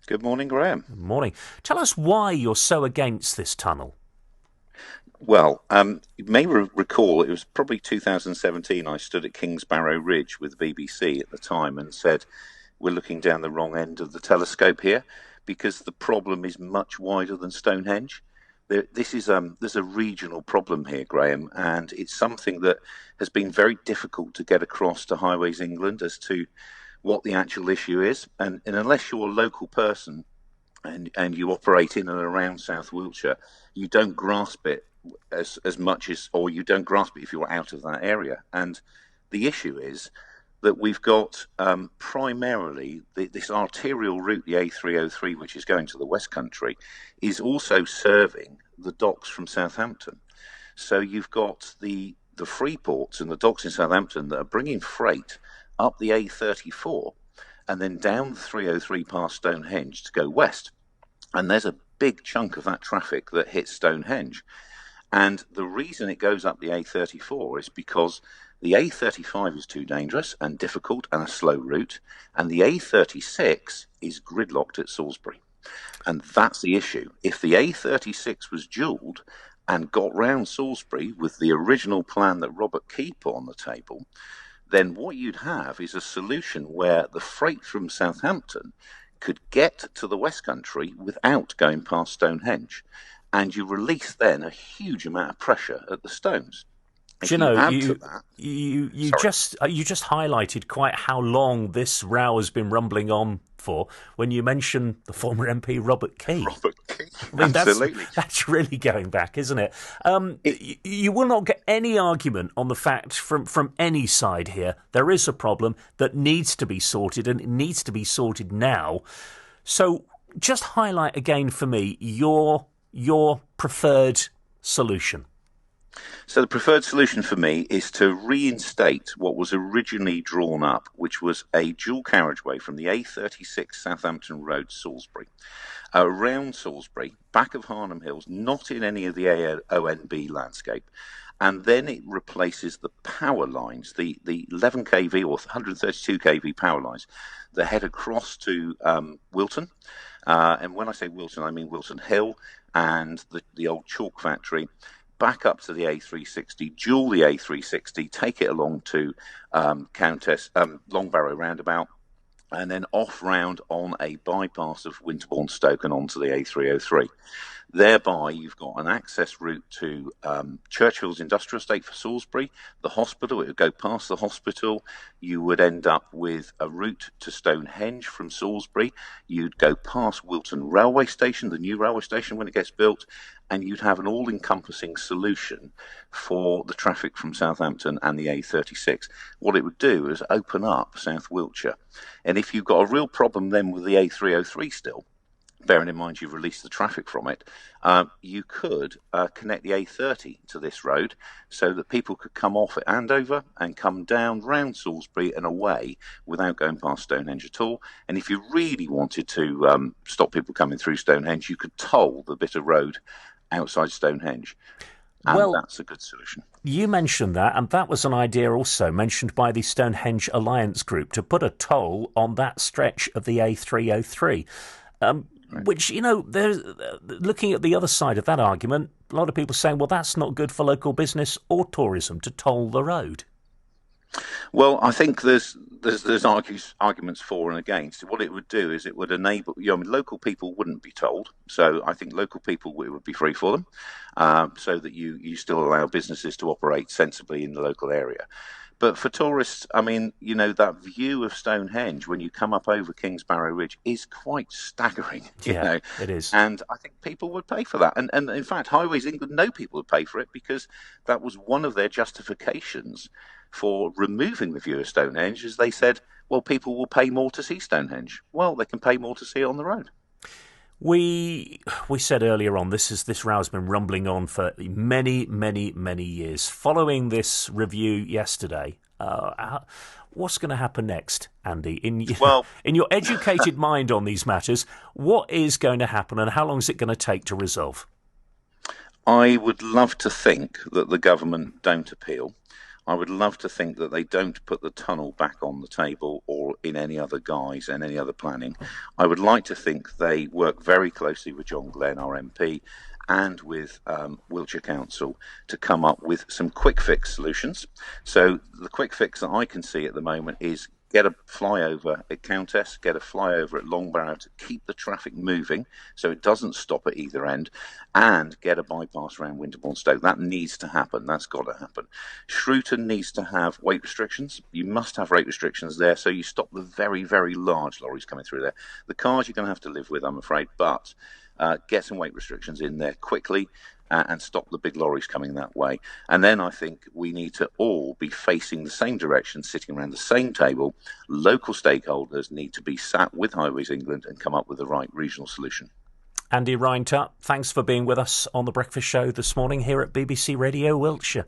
Good morning, Graham. Morning. Tell us why you're so against this tunnel. Well, you may recall it was probably 2017. I stood at Kingsbarrow Ridge with the BBC at the time and said, we're looking down the wrong end of the telescope here because the problem is much wider than Stonehenge. There's a regional problem here, Graham, and it's something that has been very difficult to get across to Highways England as to what the actual issue is. And unless you're a local person and you operate in and around South Wiltshire, you don't grasp it as much as, or you don't grasp it if you're out of that area. And the issue is that we've got primarily this arterial route, the A303, which is going to the West Country, is also serving the docks from Southampton. So you've got the free ports and the docks in Southampton that are bringing freight up the A34 and then down the 303 past Stonehenge to go west. And there's a big chunk of that traffic that hits Stonehenge. And the reason it goes up the A34 is because the A35 is too dangerous and difficult and a slow route, and the A36 is gridlocked at Salisbury. And that's the issue. If the A36 was dualled and got round Salisbury with the original plan that Robert Key put on the table, then what you'd have is a solution where the freight from Southampton could get to the West Country without going past Stonehenge. And you release then a huge amount of pressure at the stones. If Do you you know, add to that, sorry, you just highlighted quite how long this row has been rumbling on for when you mentioned the former MP Robert Key. Robert Key, I mean, absolutely. that's really going back, isn't it? You will not get any argument on the fact from any side here. There is a problem that needs to be sorted, and it needs to be sorted now. So just highlight again for me your preferred solution. So the preferred solution for me is to reinstate what was originally drawn up, which was a dual carriageway from the A36 Southampton Road, Salisbury, around Salisbury, back of Harnham Hills, not in any of the AONB landscape. And then it replaces the power lines, the 11 kV or 132 kV power lines that head across to Wilton. And when I say Wilton, I mean Wilton Hill and the old chalk factory, back up to the A360, dual the A360, take it along to Countess Longbarrow roundabout, and then off round on a bypass of Winterbourne Stoke and onto the A303. Thereby, you've got an access route to Churchill's Industrial Estate for Salisbury, the hospital. It would go past the hospital. You would end up with a route to Stonehenge from Salisbury. You'd go past Wilton Railway Station, the new railway station when it gets built, and you'd have an all-encompassing solution for the traffic from Southampton and the A36. What it would do is open up South Wiltshire. And if you've got a real problem then with the A303 still, bearing in mind you've released the traffic from it, you could connect the A30 to this road so that people could come off at Andover and come down round Salisbury and away without going past Stonehenge at all. And if you really wanted to stop people coming through Stonehenge, you could toll the bit of road outside Stonehenge. And Well, that's a good solution. you mentioned that, and that was an idea also mentioned by the Stonehenge Alliance Group to put a toll on that stretch of the A303. Which, there's looking at the other side of that argument, a lot of people saying, well, that's not good for local business or tourism to toll the road. Well, I think there's arguments for and against. What it would do is it would enable, local people wouldn't be told. So I think local people, it would be free for them, so that you still allow businesses to operate sensibly in the local area. But for tourists, that view of Stonehenge when you come up over Kingsbarrow Ridge is quite staggering, Yeah, it is. And I think people would pay for that. And in fact, Highways England know people would pay for it because that was one of their justifications for removing the view of Stonehenge, as they said, well, people will pay more to see Stonehenge. Well, they can pay more to see it on the road. We said earlier on this row's been rumbling on for many, many, many years. Following this review yesterday, what's going to happen next, Andy? Well, in your educated mind on these matters, what is going to happen, and how long is it going to take to resolve? I would love to think that the government don't appeal. I would love to think that they don't put the tunnel back on the table or in any other guise and any other planning. I would like to think they work very closely with John Glenn, our MP, and with Wiltshire Council to come up with some quick fix solutions. So the quick fix that I can see at the moment is get a flyover at Countess, get a flyover at Longbarrow to keep the traffic moving so it doesn't stop at either end, and get a bypass around Winterbourne Stoke. That needs to happen. That's got to happen. Shrewton needs to have weight restrictions. You must have weight restrictions there so you stop the very, very large lorries coming through there. The cars you're going to have to live with, I'm afraid, but get some weight restrictions in there quickly and stop the big lorries coming that way. And then I think we need to all be facing the same direction, sitting around the same table. Local stakeholders need to be sat with Highways England and come up with the right regional solution. Andy Rhind-Tutt, thanks for being with us on The Breakfast Show this morning here at BBC Radio Wiltshire.